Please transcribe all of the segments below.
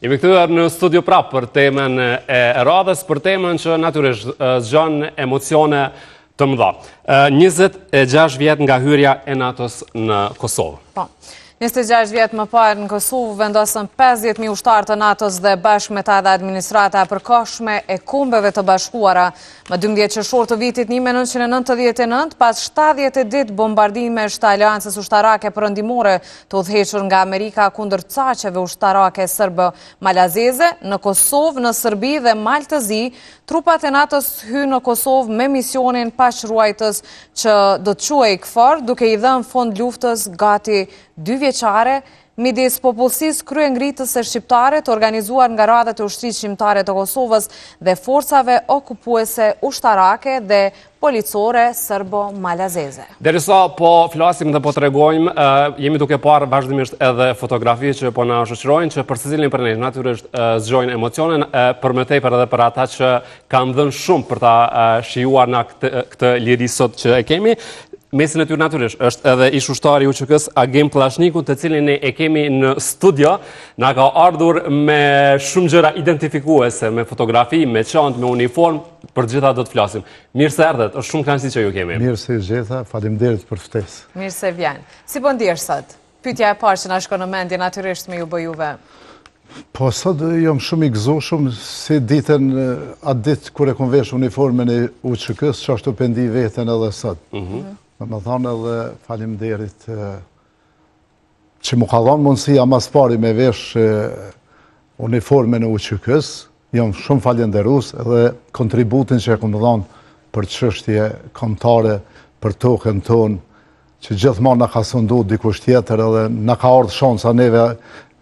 Jemi kthyer në studio prapë për temën e radhës, për temën që natyrisht zgjon emocione të mëdha. 26 vjet nga hyrja e NATO-s në Kosovë. Po. 26 vjet më parë në Kosovë vendosën 50.000 ushtarë të NATO-s dhe bashkë me ta dhe administrata e përkohshme e Kombeve të Bashkuara. Më 12 qershor të vitit 1999, pas 70 ditë bombardimesh të aleancës ushtarake perëndimore të udhëhequr nga Amerika kundër caqeve ushtarake serbo-malazeze, në Kosovë, në Serbi dhe Maltëzi, trupat e NATO-s hynë në Kosovë me misionin paqruajtës që do të quhej KFOR, duke i dhënë fund luftës gati 2 vjeçare, midis popullsisë kryengritës së shqiptare të organizuar nga radhët e ushtrisë shqiptare të Kosovës dhe forcave okupuese ushtarake dhe policore serbo-malazeze. Derisa po flasim dhe po tregojmë, jemi duke parë vazhdimisht edhe fotografi që po na shoqërojnë që për secilin për ne natyrisht zgjojnë emocionin, për më tepër edhe për ata që kanë dhënë shumë për ta shijuar na këtë liri sot që e kemi. Mesin e tyre natyrisht është edhe ish ushtari i UÇK-s Agim Pllashniku, të cilin ne e kemi në studio, na ka ardhur me shumë gjëra identifikuese, me fotografi, me çantë, me uniform, për gjitha do të flasim. Mirë se erdhët, është shumë kënaqësi që ju kemi. Mirë se gjeta, faleminderit për ftesë. Mirë se vjen. Si po ndihesh sot? Pyetja e parë që na shkon në mendje natyrisht me ju bë juve. Po sot jam shumë i gëzuar si ditën atë ditë kur e kam vesh uniformën e UÇK-s, çashtu pendi veten edhe sot. Më thonë edhe faleminderit që më ka dhënë mundësia mas pari me vesh uniformën e UÇK-s. Jam shumë falenderues edhe kontributin që e kam dhënë për çështje kombëtare, për tokën tonë, që gjithmonë na ka sunduar dikush tjetër edhe na ka ardhur shansa neve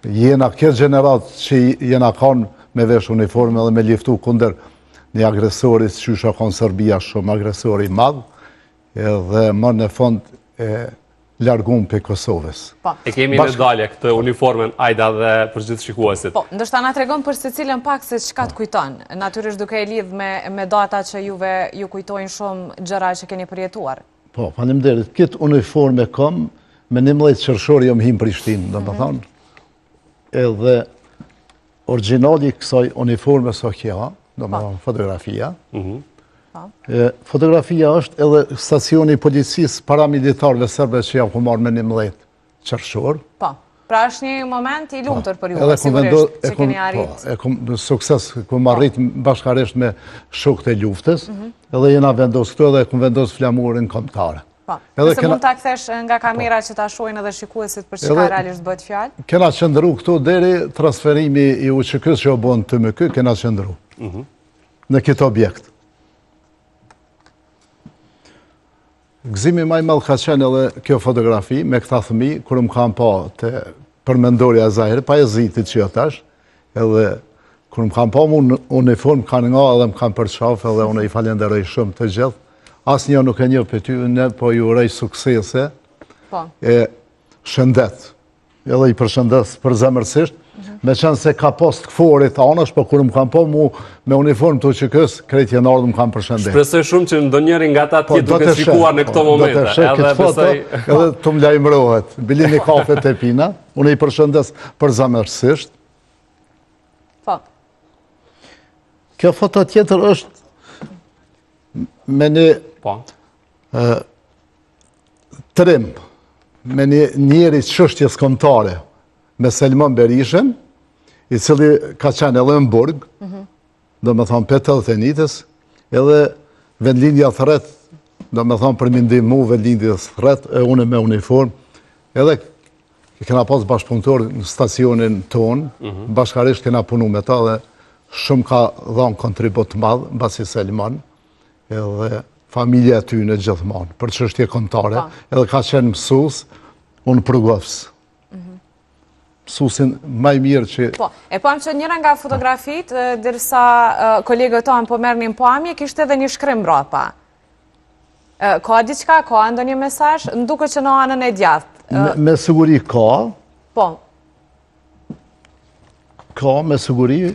jena këtë gjenerat që jena kanë me vesh uniformë edhe me liftu kundër një agresorit që shë kanë Serbia shumë agresori madh, edhe më në fond e largun për Kosovës. E kemi në dalje këtë uniformen, ajda dhe për gjithë shikuesit. Po, ndërsa na tregon për secilën pak se çka të kujton. Natyrisht duke e lidh me data që juve ju kujtojnë shumë gjëra që keni përjetuar. Po, faleminderit. Këtë uniforme kam me 11 qershor jam him Prishtinë, domethënë. Edhe origjinali kësaj uniforme sa kjo, domethënë fotografia. Fotografia është edhe stacioni i policisë paramilitarëve serbe që jam marrë me 11 qershor. Po, pra është një moment i lumtur për ju, sigurisht, që keni arrit. E kom sukses, kom arrit bashkarisht me shokët e luftës, edhe jena vendos këtu edhe kom vendos flamurin kombëtare. Po, nëse mund ta kthesh nga kamera që ta shohin edhe shikuesit për çka realisht bëhet fjalë. Kena qëndru këtu deri transferimi i UÇK-s që u bën TMK, kena qëndru në këtë objekt. Gëzimi maj madh ka qenë edhe kjo fotografi me këta fëmijë, kur më kam pa të përmendorja Zahir, pa jezitit që tash, edhe kur më kam pa uniform kanë nga edhe më kam përçaf edhe unë i falenderoj shumë të gjithë. Asnjë nuk e njeh për ty, ne po ju uroj suksese. E shëndet. Edhe i përshëndes përzemërsisht. Me qenë se ka pas të KFOR-it anash, po kur më kam po mu me uniform të UÇK-s, krejt jenë ardhë më kam përshëndet. Shpresoj shumë që ndonjëri nga ta tjetë duke shikuar në këto momente. Do të shek këtë foto, edhe të më lajmërohet. Bilini kafe të pina, unë i përshëndes përzemërsisht. Po. Kjo foto tjetër është me një trim, me një njeri çështjes kombëtare, me Selman Berishën, i cili ka qenë edhe në burg, do me thonë për të dhe njitës, edhe vendlindja thret, do me thonë për mindim mu vendlindjes thret, e une me uniform, edhe kena pas bashkëpunëtor në stacionin tonë, bashkarisht kena punu me ta dhe shumë ka dhanë kontribut madhë, basi Selman, edhe familja ty në gjithmonë, për çështje kombëtare, edhe ka qenë mësus, unë përgofës. Mësusin maj mirë që... Po, e pam që njëra nga fotografit, dërsa kolegët tonë po merrnin pamje, kishte edhe një shkrim mbrapa. Ka diçka, ka ndonjë mesazh, nduket që në anën e djathtë. Me siguri ka. Po. Ka, me siguri,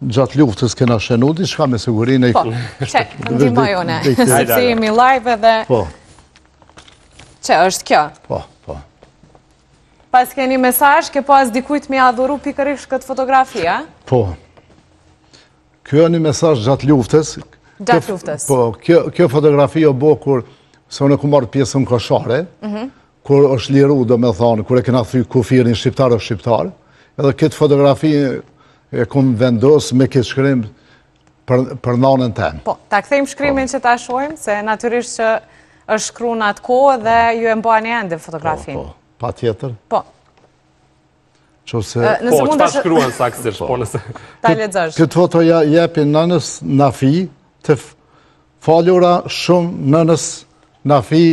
gjatë luftës kena shenu diçka, me siguri në... Po, që, ndihmoj une, se jemi live edhe... Po. Që, është kjo? Po, po. Pas keni mesazh, ke pas dikujt me adhuru pikërisht këtë fotografi, a? Po. Kjo një mesazh gjatë luftës. Gjatë luftës. Po, kjo fotografi o bo kur se unë e ku marrë pjesën koshare, kur është liru, do me thonë, kur e kena thy kufirin shqiptar o shqiptar, edhe këtë fotografi e kum vendos me këtë shkrim për nanën temë. Po, ta kthejmë shkrimin që ta shohim, se natyrisht që është shkru në atë kohë dhe ju e mbani ende fotografin. Po, pa tjetër. Po. Po, qëta shkruan saksisht, po nëse... Ta lexosh. Këtë foto jepin nënës Nafi, të falura shumë nënës Nafi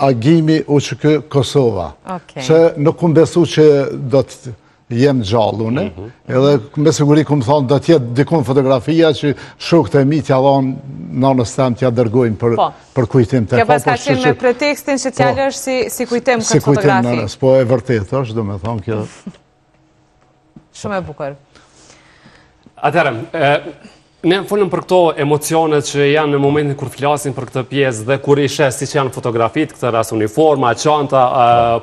Agimi UÇK Kosova. Se nuk kum besu që do të jem gjallune, edhe me siguri kum thonë do tjetë dikun fotografia që shukët e mi t'ja dhonë nënës tem t'ja dërgojnë për kujtim të. Kjo pas ka qenë me pretekstin që t'jallë është si kujtim këtë fotografi. Si kujtim nënës, po e vërtet është, do me thonë kjo. Shumë e bukur. Atëherë, ne folëm për këto emocionet që janë në momentin kur flasim për këtë pjesë dhe kur i shes si që janë fotografit, këtë ras uniforma, çanta,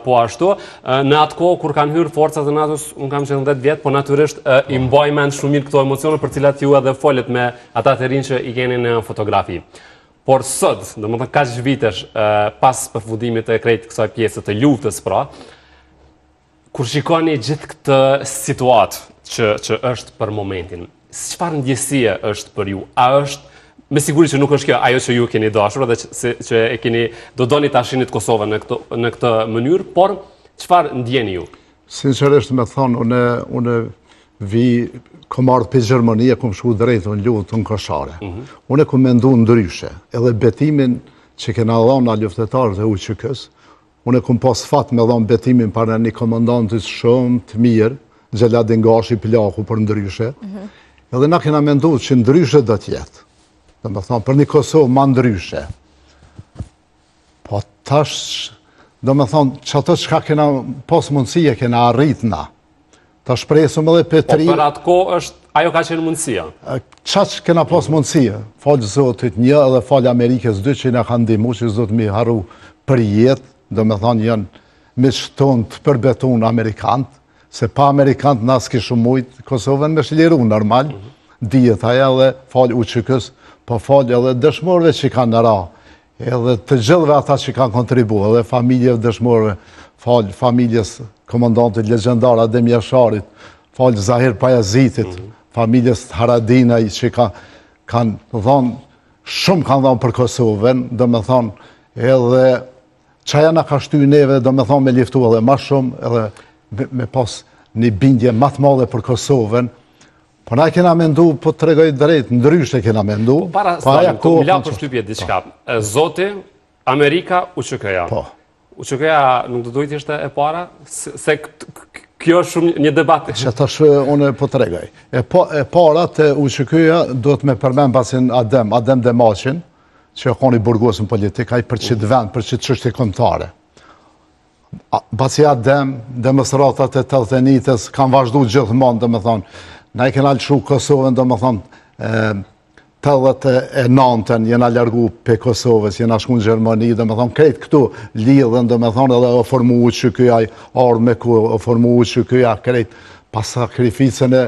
po ashtu. Në atë kohë kur kanë hyrë forcat e NATO-s, unë kam qenë 10 vjetë, po natyrisht i mbaj mend shumë mirë këto emocione për cilat ju edhe folet me ata të rinj që i keni në fotografi. Por sot, domethënë kaq vitesh pas përfundimit të krejt kësaj pjese të luftës, pra, kur shikoni gjithë këtë situatë që është për momentin, çfarë ndjesie është për ju? A është, me siguri që nuk është kjo ajo që ju keni dashur dhe që e keni do doni ta shinit Kosovën në këtë mënyrë, por çfarë ndjeni ju? Sinqerisht me thonë, unë vi kom ardhë për Gjermani, kom shku drejtë në luftën koshare. Unë kom mendu ndryshe, edhe betimin që kena dhona luftetarët e UÇK-s, unë kom pas fat me dhona betimin para një komandantit shumë të mirë, Gjeladin Gashi Plaku për ndryshe, edhe na kena mendu që ndryshe do t'jetë. Dhe me thonë, për një Kosovë ma ndryshe. Po tash, do me thonë, që ato që ka kena pas mundësia, kena arritna. Ta shpresëm edhe për tri... Po për atë ko është, ajo ka qenë mundësia? Qa që kena pas mundësia? Falë Zotit një edhe falë Amerikës 2 që nga kanë dimu që Zotë mi haru për jetë, do me thonë janë me shton të përbetun Amerikantë, se pa Amerikantë nësë kishë mujtë Kosovën me shliru normal, dijet aja dhe falë UÇK-s, po falë edhe dëshmorëve që kanë në ra, edhe të gjithëve ata që kanë kontribu, edhe familjeve dëshmorëve, falë familjes komandantit legendar Adem Jasharit, falë Zahir Pajazitit, familjes Haradinaj që kanë dhonë, shumë kanë dhonë për Kosovën, do me thonë, edhe qaja na ka shty neve, do me thonë me liftu edhe ma shumë, edhe me pas një bindje matë madhe për Kosovën, po na kena mendu, po të regoj drejt, ndryshe kena mendu. Para stalim, të mila për shtypje diçka. Zoti, Amerika, UÇK-ja. UÇK-ja nuk të dojtë ishte e para, se kjo është shumë një debat. Që tash unë po të regoj. E para të UÇK-ja do të me përmen pasin Adem Demaqin, që e koni burgosën politik, a i për qitë vend, për qitë çështje kombëtare. Basi demonstratat e tëllëtenitës kanë vazhdu gjithmonë, dhe me thonë, na i kena lëshu Kosovën, dhe me thonë, tëllët e nantën jena lërgu pe Kosovës, jena shku në Gjermani, dhe me thonë, krejt këtu lidhen, dhe me thonë, edhe o formu UÇK-ja, ardhë me ku, o formu UÇK-ja, krejt pas sakrificën e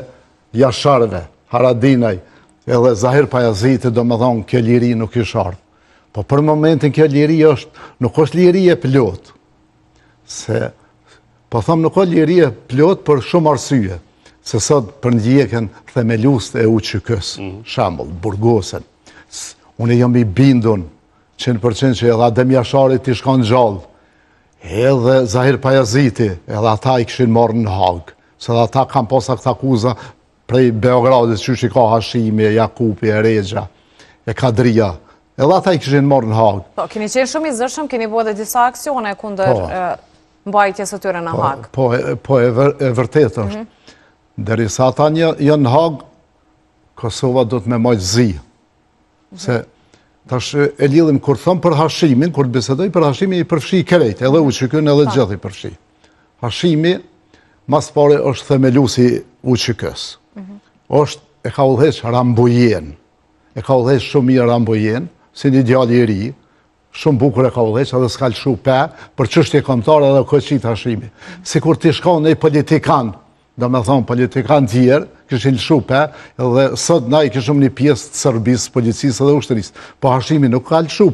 Jasharve, Haradinaj, edhe Zahir Pajazitit, dhe me thonë, kjo liri nuk ishë ardhë. Po për momentin kjo liri nuk është liri e plotë. Se, po thëmë nuk o lirije plot për shumë arsye, se sot për ndjekën themelust e UÇK-s, shambull, burgosen. Unë jam i bindun 100% që edhe Adem Jasharit i shkon gjallë, edhe Zahir Pajaziti, edhe ata i këshin marrë në Hagë, se edhe ata kam posa këta akuza prej Beogradit, që i ka Hashimi, Jakupi, Regja, e Kadria, edhe ata i këshin marrë në Hagë. Po, keni qenë shumë i zëshëm, keni bërë dhe disa aksione kundër mbajtjes së tyre në Hagë. Po, e vërtet është. Derisa ata janë në Hagë, Kosova do të me majtë zi. Se, tash e lidhim, kur thëmë për Hashimin, kur bisedoj për Hashimin, i përfshi krejt, edhe UÇK-n edhe gjithë i përfshi. Hashimi, mas pare, është themelusi UÇK-s. E ka udhëheq Rambujen. E ka udhëheq shumë mirë Rambujen, si një djalë i ri, shumë bukur e ka udhëheq edhe s'ka lëshu për çështje kombëtare edhe koqit Hashimi. Sikur ti shkon në politikan, do me thonë politikan tjerë, këshin lëshu edhe sot na i këshum një pjesë të Serbisë, policisë edhe ushtërisë. Po Hashimi nuk ka lëshu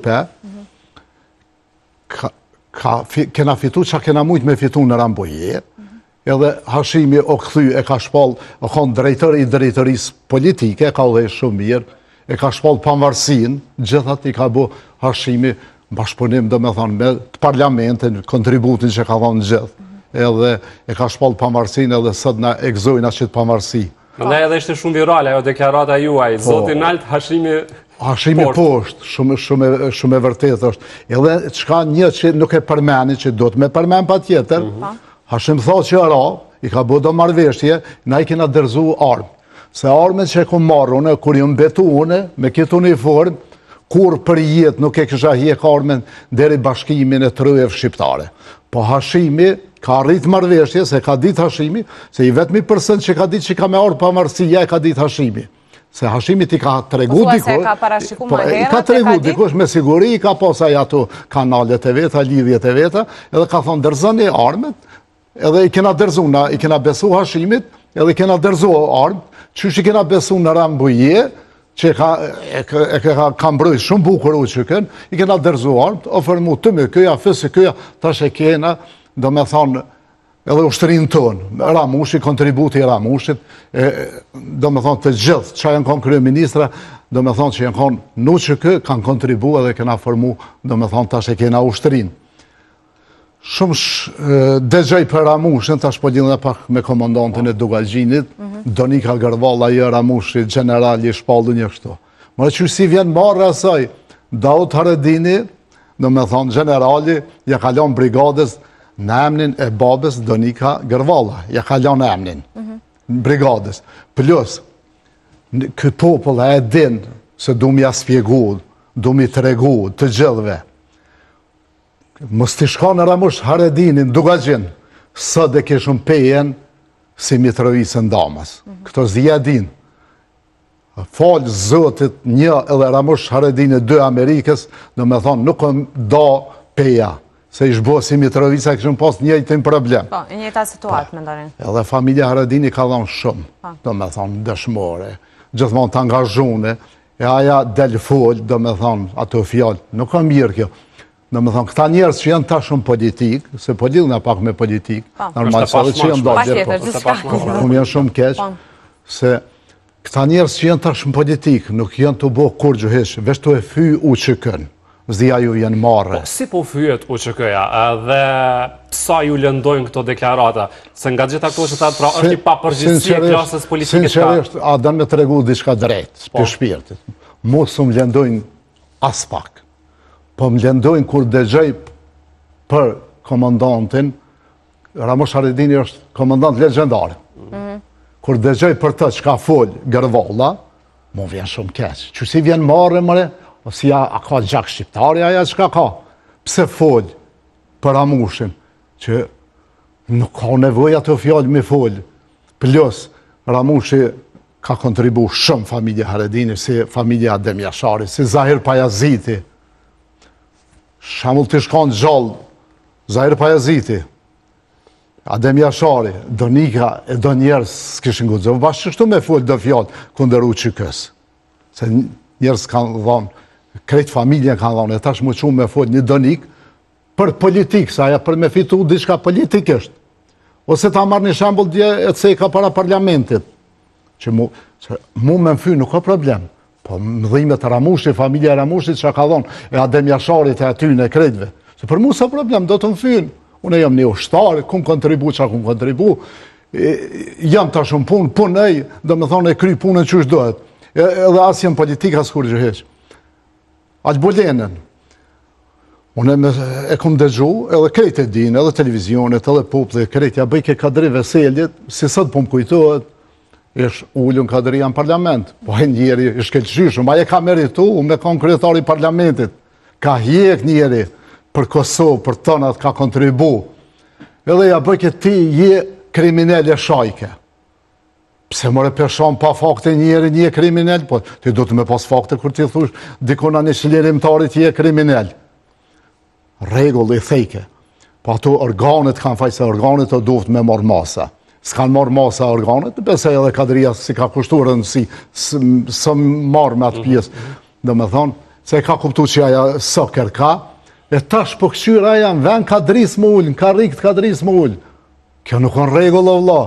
kena fitu që kena mujtë me fitu në Ramboje, edhe Hashimi o këthy e ka shpall, o konë drejtër i drejtërisë politike, e ka udhëheq shumë mirë, e ka shpall pavarësinë, gjithat i ka bu Hashimi bashkëpunim, do me thonë, me të parlamentin, kontributin që ka thonë gjithë. Edhe e ka shpall pavarësinë edhe sot na e gëzojnë atë pavarësi. Mëndaj edhe ishte shumë virale, ajo deklarata juaj, Zoti Nalt, Hashimi poshtë, shumë e vërtet është. Edhe çka një që nuk e përmeni, që do të me përmen pa tjetër, Hashim thot që i ka bu do marrëveshje, na i kena dërzu armë. Se armët që e ku marrë une, kur ju mbetu une, me këtë uniform, kur për jetë nuk e kësha hjek armën deri bashkimin e trëjev shqiptare. Po Hashimi ka rritë marrëveshje, se ka ditë Hashimi, se i vetëmi përsën që ka ditë që ka me arë pa marësia e ka ditë Hashimi. Se Hashimi ti ka tregu dikush. Se ka parashiku ma herët, ka tregu dikush me siguri, i ka posaj ato kanalet e veta, lidhjet e veta, edhe ka thonë dërzëni armët, edhe i kena dërzuna, i kena besu Hashimit, edhe i kena dërzu armët, që kena besu në Rambuje, që ka mbrojt shumë bukur u që kënë, i kena dërzu armët, ofermu të me këja, fësë këja, tash e kena, do me thonë, edhe ushtërinë tonë, Ramushi, kontributi Ramushit, do me thonë të gjithë, që janë konë kryeministra, do me thonë që janë konë në që kë, kanë kontribu edhe kena formu, do me thonë tash e kena ushtërinë. Shumë dëgjaj për Ramushin, tash po lidhën dhe pak me komandantin e Dugalgjinit, Donika Gërvalla, jë Ramushi, generali, shpaldu një kështu. Më që si vjen marrë asaj, Daut Haredini, do me thonë generali, ja kalon brigadës në emnin e babës Donika Gërvalla, ja kalon emnin, brigadës. Plus, këtë popull e din se du m'ja spjegu, du m'i tregu të gjithve. Mos t'i shka në Ramush Haredinin, Dugagjin, së dhe kishëm pejen si Mitrovisën damas. Këto zhja din. Falë zotit një edhe Ramush Haredinin 2 Amerikës, do me thonë nuk do peja, se ish bo si Mitrovisa kishëm pas njëjtin problem. Po, njëjta situatë me ndarin. Edhe familja Haredini ka dhonë shumë, do me thonë dëshmore, gjithmonë të angazhune, e aja del folë, do me thonë ato fjallë, nuk ka mirë kjo. Do me thonë, këta njerës që janë ta shumë politik, se po lidhë në pak me politik, normal sa dhe që janë dalë, janë shumë keq, se këta njerës që janë ta shumë politik, nuk janë të bo kur gjuhesh, vesh të e fy u që kënë, zdia ju janë marre. Si po fyet u që këja, dhe sa ju lëndojnë këto deklarata, se nga gjitha këto që tatë, pra është i papërgjithësi e klasës politike të ka? Sinqerisht, a dënë me të regu diçka drejt, për shpirtit. Mos më lëndojnë as pak. Po më lëndojnë kur dëgjoj për komandantin, Ramush Haredini është komandant legendar. Kur dëgjoj për të që ka folë Gërvalla, mu vjen shumë keq. Që si vjen marrë mëre, o si a ka gjak shqiptari aja që ka. Pse folë për Ramushin, që nuk ka nevoj ato fjallë me folë. Plus, Ramushi ka kontribu shumë familje Haredini, si familje Adem Jashari, si Zahir Pajaziti, shamull të shkon gjallë, Zahir Pajaziti, Adem Jashari, Donika e do njerës s'kishin gudzë. Bashkë qështu me full dë fjallë këndëru që kësë. Se njerës kanë dhonë, krejtë familjen kanë dhonë, e tash më qumë me full një Donik për politikë, sa aja për me fitu diçka politikisht. Ose ta marrë një shambull dje e të sejka para parlamentit. Që mu me më fy nuk ka problem. Po më dhimet Ramushi, familja Ramushit që ka dhonë, e Adem Jasharit e aty në krejtve. Se për mu sa problem, do të më fynë. Unë jam një ushtarë, kum kontribu që kum kontribu, jam të shumë punë, punëj, do me thonë e kry punën që është dohet. Edhe asë jem politika s'kur gjëheq. Aqë bolenën. Unë e kum dëgju, edhe krejt e din, edhe televizionet, edhe poplë, krejt, ja bëjke kadri veseljit, si sot po më kujtohet, ish ullun kadria në parlament, po e njeri ish kelqyshëm, aje ka meritu me konë kryetari parlamentit, ka hjek njeri për Kosovë, për tënat ka kontribu, edhe ja bëjke ti je kriminell e shajke. Pse more peshon pa fakte njeri një kriminell, po ti do të me pas fakte kur ti thush, dikona një shlirimtarit je kriminell. regull i thejke. Po ato organet kanë fajse organet o duhet me marrë masa. S'kanë marrë masa organet, besoj edhe kadria si ka kushturën si së marrë me atë pjesë. Dhe me thonë, se ka kuptu që aja soker ka, e tash po këqyra aja në vend kadris më ullë, në karikët kadris më ullë. Kjo nuk në regull o vla,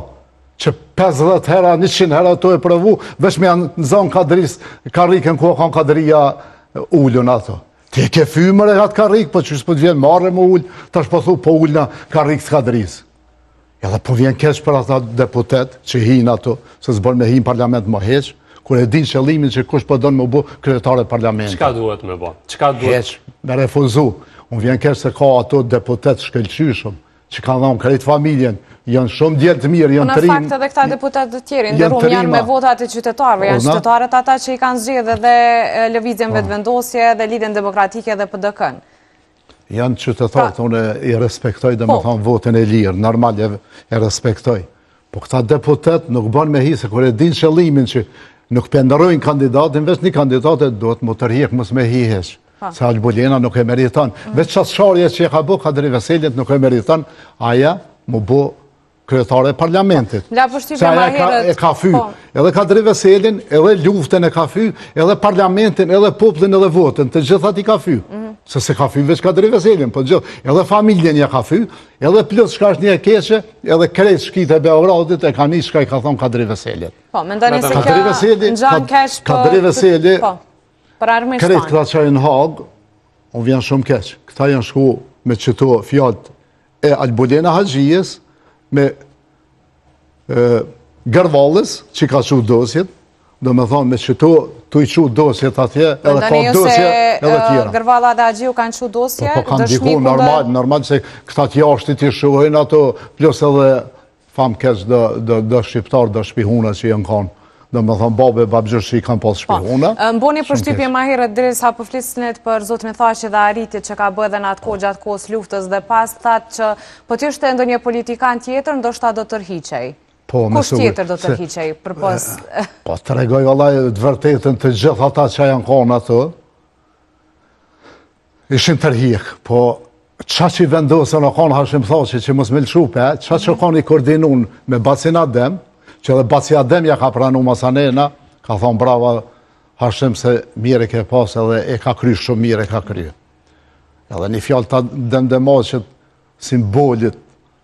që 50 hera, 100 hera to e prëvu, veç me janë në zonë kadris, karikën ku kanë kadria ullën ato. Ti e ke fymër e atë karikë, po që s'po të vjen marrë më ullë, tash po thu po ullë në karikët kadris. Edhe po vjen keq për ata deputet që hinë ato, se s'bën me hinë parlament më heq, kur e din qëllimin që kush po donë më bu kryetare parlamentit. Çka duhet me bë? Çka duhet? Heq, me refuzu. Unë vjen keq se ka ato deputet shkëlqyshëm, që kanë dhënë krejt familjen, janë shumë djelë të mirë, janë të rinë. Në fakt edhe këta deputet të tjerë, ndërrum janë me votat e qytetarëve, janë qytetarët ata që i kanë zgjedhë dhe lëvizjen vetëvendosje dhe lidhjen demokratike dhe PDK-n. Janë qytetarët, unë i respektoj dhe me thonë votin e lirë, normal e respektoj. Po këta deputet nuk bën me hi, se kër e din qëllimin që nuk penderojnë kandidatin, veç një kandidatet do të më tërhjek mësë me hi heq. Se Albulena nuk e meriton. Veç qatë sharje që e ka bu Kadri Veselit nuk e meriton, aja më bu kryetare parlamentit. Se aja e ka fy. Edhe Kadri Veselin, edhe luftën e ka fy, edhe parlamentin, edhe poplin, edhe votën, të gjithat i ka fy. Se ka fy veç Kadri Veselin, po gjithë. Edhe familjen ja ka fy, edhe plus shka është një keqe, edhe krejt shkit e Beogradit e ka një shka i ka thonë Kadri Veselit. Po, me ndoni se kjo në gjanë keq për armë krejt këta që në Hagë, unë vjen shumë keq. Këta janë shku me qëto fjallët e Albulena Haxhijes, me Gërvallës, që ka qu dosjet, do me thonë me qëto të i qu dosjet atje, edhe ka dosje edhe tjera. Gërvalla dhe Haxhiu kanë qu dosje? Po kanë diku normal që këta tjashtit i shuhojnë ato, plus edhe famë keq dhe shqiptar, dhe shpihuna që janë kanë. Do me thonë babe, babgjër që i kanë pas shpihuna. Mboni përshtypje ma herët deri sa po flisnit për zotin Thaçi dhe arritit që ka bë edhe në atë kohë gjatë kohës luftës dhe pas thatë që po të ishte ndonjë politikan tjetër, ndoshta do tërhiqej. Kush tjetër do tërhiqej përpos? Po të regoj vallaj të vërtetën të gjithë ata që janë konë ato, ishin tërhiq, po qa që i vendosën o konë Hashim Thaçi që mos me lëshupe, qa që konë i koordinun me Bacin Adem, që edhe Baci Adem ja ka pranu Masanena, ka thonë brava Hashim se mire ke pas edhe e ka kry shumë mire ka kry. Edhe një fjallë ta dëmdema që simbolit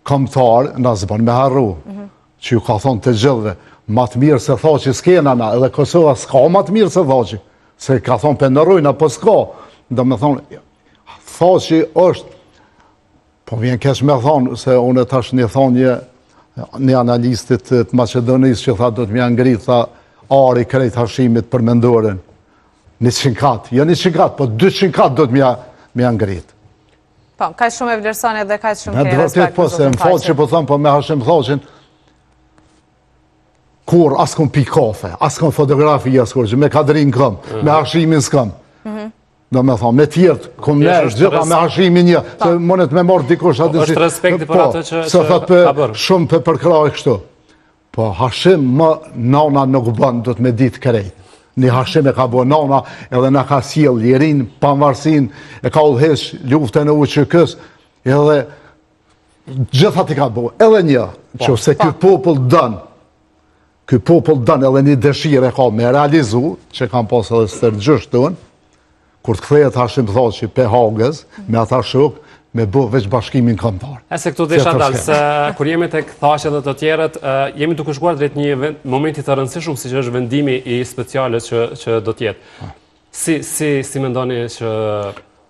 këmëtar në zbën me harru, që ju ka thonë të gjithve, matë mirë se Thaçi s'kena na, edhe Kosova s'ka matë mirë se Thaçi, se ka thonë pëndërujna, po s'ka. Do me thonë, Thaçi është, po vjen kesh me thonë, se unë tash një thonë një analistit të Macedonisë që tha do të mja ngrit, tha ari krejt Hashimit për mendoren. 100 kat, jo 100 kat, po 200 kat do të mja ngrit. Po, ka shumë e vlerëson edhe ka shumë ke respekt për zotin Thaçi. Më falë që po thëmë, po me Hashim Thaçin, kur askon pi kafe, askon fotografi jaskur, që me Kadrin këm, me Hashimin s'këm. Do me thonë, me tjertë, kom nërë, gjitha me Hashimin një, se monet me morë dikush atë si... është respekti për atë që ka bërë. Shumë për përkraj kështu. Po Hashim më nana nuk bënë, do të me ditë krejt. Një Hashim e ka bërë nana, edhe në ka sjell lirin, pavarësin, e ka ullhesh luftën e UÇK-s, edhe gjithat i ka bërë. Edhe një, që se ky popull dënë, edhe një dëshirë e ka me realizu, që kam pas edhe stërgjysht tonë, kur të kthehet Hashim Thaçi pe Hagës, me ata shok, me bë veç bashkimin kombëtar. E se këtu desha dalë, se kur jemi tek Thaçi dhe të tjerët, jemi duke shkuar drejt një momenti të rëndësishëm, si që është vendimi i specialet që do tjetë. Si mendoni që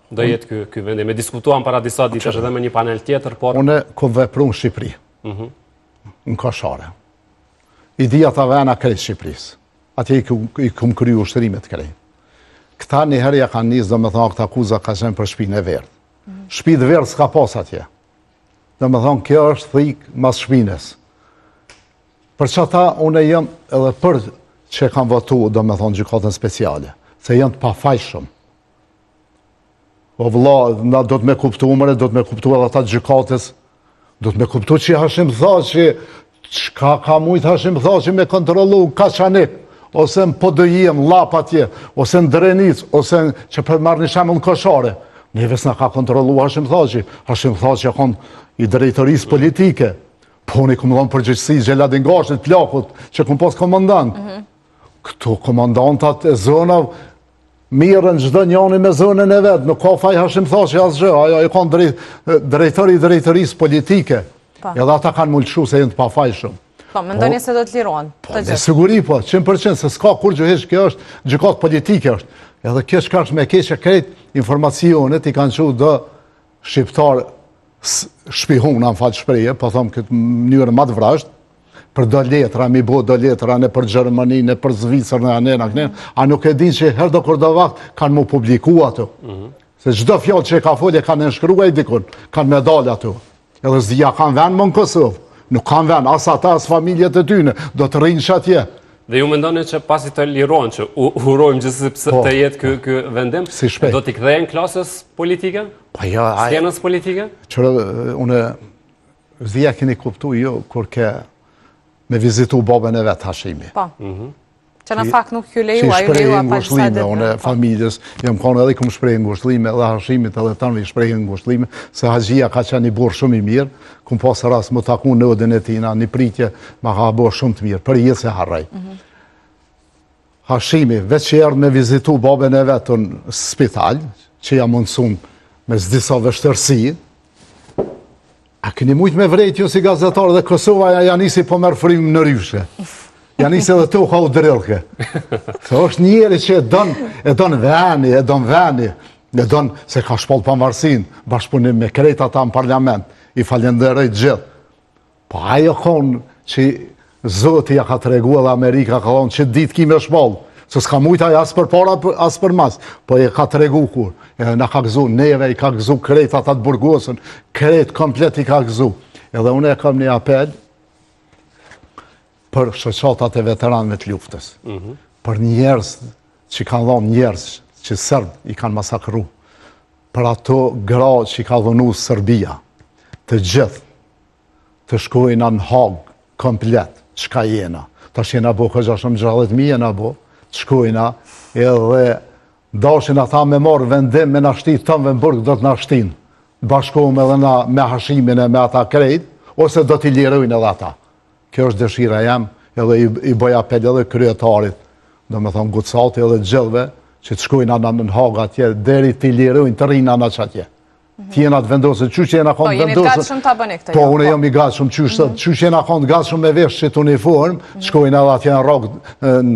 do jetë ky vendim? Me diskutuam para disa ditësh edhe me një panel tjetër, por... Une kom vepru në Shqipëri, në Koshare. I di ata vena krejt Shqipërisë. Atje i kom kryu ushtërimet krejt. Këta një herja kanë njësë, do me thonë, këta akuza ka qenë për shpinë e verdë. Shpinë e verdë s'ka pas atje. Do me thonë, kjo është thikë mas shpines. Për që ata, unë e jëm edhe për që kanë votu, do me thonë, gjykatën speciale, se jënë të pafajshëm. O vëlla, na do të me kuptu umëre, do të me kuptu edhe ata gjykatës, do të me kuptu që Hashim Thaçi, qka ka mujtë Hashim Thaçi me kontrolu ka qanik, ose në podëjim, lap atje, ose në Drenic, ose që për marrë një shemë në Koshare. Neves në ka kontrolu Hashim Thaçi. Hashim Thaçi akon i drejtorisë politike. Po unë i këmë dhonë përgjithësi Gjeladin Gashit, plakut, që këmë pas komandant. Këto komandantat e zonave mirën çdo njani me zonën e vetë. Nuk ka faj Hashim Thaçi asgjë. Ajo i kanë drejtorisë politike. Edhe ata kanë mulçu se jenë të pafajshëm. Po, mendoni se do të lirohen? Po, me siguri po, 100%, se s'ka kur gjëhesh, kjo është gjykatë politike është. Edhe kjo shkash me keqe krejt informacionet i kanë që do shqiptar shpihuna në falë shpreje, po thomë këtë mënyrë më të vrasht, për do letra, mi bo do letra, ne për Gjermani, ne për Zvicër, ne anena, a nuk e din që herë do kur do vakt kanë mu publiku ato. Se gjdo fjallë që e ka folje kanë nënshkrua i dikun, kanë medalë ato. Edhe zdia kanë venë më në Kosovë. Nuk kanë venë, as ata, as familjet e tyne, do të rrinë që atje. Dhe ju mendoni që pasi të lirohen, që urojmë gjithësë të jetë kë vendim, do t'i kthejnë klasës politike? Skenës politike? Qërë, une, zdia keni kuptu jo, kur ke me vizitu babën e vetë Hashimi. Po. Që në fakt nuk ju lejua, ju lejua pa qësa ditë. Une familjes, jam konë edhe këmë shprejnë ngushtlime, edhe Hashimit edhe tanëve i shprejnë ngushtlime, se Hajia ka qenë i borë shumë i mirë, këmë pasë ras më taku në odën e tina, një pritje ma ka borë shumë të mirë, për jetë se harrej. Hashimi, veç që erdë me vizitu babën e vetën spital, që jam mundësum me disa vështërsi, a këni mujtë me vrejt ju si gazetar dhe Kosova janë nisi po merë frim në ryshe. Janë nisi edhe të u ka u drilke. Se është njeri që e donë veni, e donë se ka shpoll pavarësin, bashkëpunim me krejt ata në parlament, i falenderoj gjithë. Po ajo konë që Zoti ja ka të regu edhe Amerika ka thonë që ditë ki me shpoll, se s'ka mujtaj asë për para, asë për mas, po e ka të regu kur. Edhe na ka gëzu neve, i ka gëzu krejt ata të burgosën, krejt komplet i ka gëzu. Edhe une e kam një apel për shoqatat e veteranëve të luftës. Për njerëz që kanë dhonë njerëz që Serb i kanë masakru. Për ato gra që i ka dhonu Serbia. Të gjithë të shkojnë në Hagë komplet, qka jena. Ta shena bo këgja shumë 60.000 jena bo, të shkojna edhe dashin ata me marë vendim me nashti tëmve në burg do të nashtin. Bashkojmë edhe na me Hashimin e me ata krejt, ose do t'i lirojnë edhe ata. Kjo është dëshira jam, edhe i bëj apel edhe kryetarit, do me thonë Gucati edhe gjithve, që të shkojnë në Hagë atje, deri t'i lirojnë të rinë anë që atje. Tjena të vendosën, që jena konë vendosën... Po, jeni gatshëm të bëni këtë? Po, unë jam i gatshëm, që jena konë gatshëm me vesh që të uniform, shkojnë edhe atje në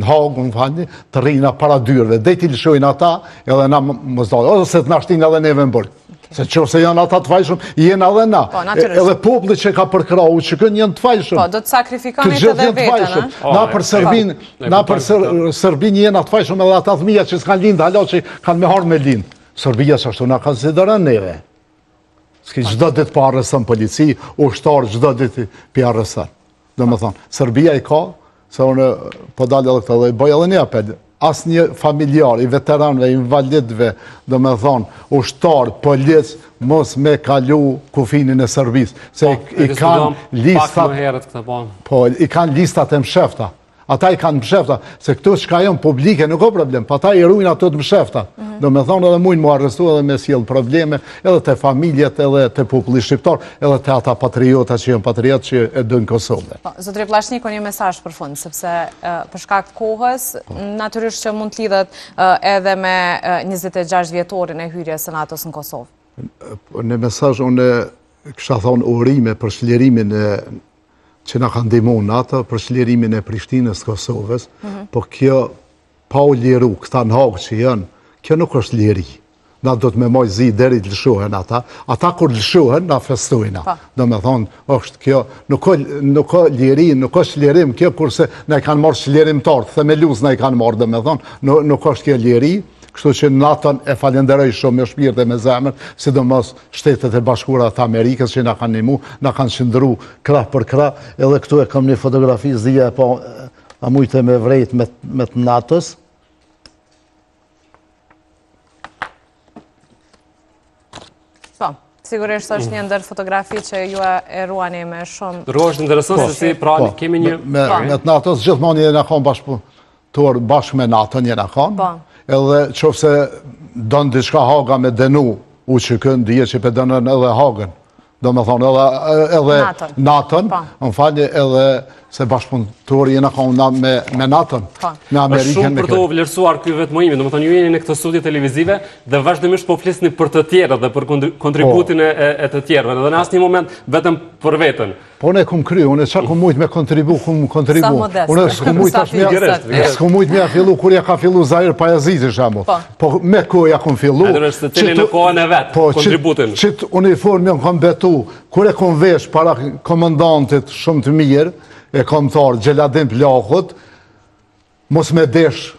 Hagë, në falni, të rinë para dyrve. Dhe t'i lëshojnë ata, edhe na më zdojnë, ose të nashtin edhe neve në burg. Se që se janë ata të fajshëm, jenë edhe na. Edhe popli që ka përkrau, që kënë jenë të fajshëm. Po, do të sakrifikanit edhe vetën, Na për Serbin jenë atë fajshëm edhe ata thmija që s'kanë lindë, hala që kanë me harë me lindë. Serbia që ashtu na konsiderën neve. S'ki gjdo ditë pa arresën polici, ushtarë gjdo ditë pa arresën. Do me thonë, Serbia i ka, se unë po dalë edhe këta dhe i bëj edhe një apel, asë një familjar, i veteranve, i invalidve, do me thonë, ushtarë, polic, mos me kalu kufinin e Serbis. Se i kanë listat e mshefta. Ata i kanë mshefta, se këto që ka jonë publike nuk o problem, pa ta i rujnë ato të mshefta. Do me thonë edhe mujnë mu arrestu edhe me sjellë probleme, edhe të familjet, edhe të populli shqiptar, edhe të ata patriota që janë patriot që e dënë Kosovë. Zotri Pllashniku, një mesazh për fund, sepse për shkak të kohës, natyrisht që mund të lidhet edhe me 26 vjetorin e hyrjes së NATO-s në Kosovë. Në mesazh unë kisha thonë urime për shlirimin e që na kanë ndihmu NATO për shlirimin e Prishtinës Kosovës, po kjo pa u liru këta në Hagë që janë, kjo nuk është liri. Na do të me moj zi deri të lëshohen ata kur lëshohen, na festojna. Do me thonë, është kjo, nuk ka liri, nuk ka shlirim, kjo kurse na i kanë marrë shlirimtarë, themelus na i kanë marrë, do me thonë, nuk është kjo liri, kështu që NATO e falenderoj shumë me shpirt e me zemër, sidomos Shtetet e Bashkuara të Amerikës që na kanë ndihmu, na kanë qëndru krah për krah, edhe këtu e kam një fotografi zia e po a mujtë me vrejt me të NATO-s. Po, sigurisht është një ndër fotografi që ju e ruani me shumë... Është interesant se si pra kemi një... Me të NATO-s gjithmonë një në kanë bashkë me NATO një në kanë, edhe qofse donë diçka Haga me denu UÇK ndije që pedonën edhe Hagën. Do me thonë edhe NATO-n, më falni edhe se bashkëpunëtori jena ka unë me NATO-n, me Amerikën. Është shumë për të vlerësuar ky vetëmojimi, do me thonë ju jeni në këtë studie televizive dhe vazhdimisht po flisni për të tjerë dhe për kontributin e të tjerëve, dhe në asnjë moment vetëm për veten. Po ne kum kry, unë çka kum mujt me kontribu. Unë s'kum mujt me ja fillu kur ja ka fillu Zahir Pajaziti shembull. Po me kohë ja kum fillu. Është të cilin në kohën e vet, kontributin. Çit uniformin kam betu, kur e kom vesh para komandantit shumë të mirë, e kam thar Xheladin Plakut, mos me desh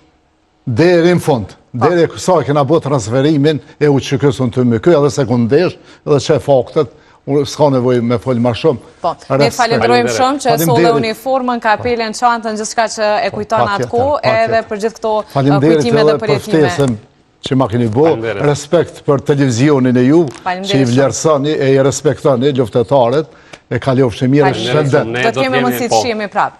deri në fund. Deri sa kena bë transferimin e UÇK-s të më ky edhe sekondesh, edhe çe faktet. S'ka nevoj me folë ma shumë. Po, ne falenderojmë shumë që solle uniformën, kapelen, çantën, gjithçka që e kujton atë kohë, edhe për gjithë këto kujtime dhe përjetime. Faleminderit edhe për ftesën që ma keni bo, respekt për televizionin e ju, që i vlerësoni e i respektoni luftëtarët, e kalofshë mirë shëndet. Do të kemi mundësi të shihemi prapë.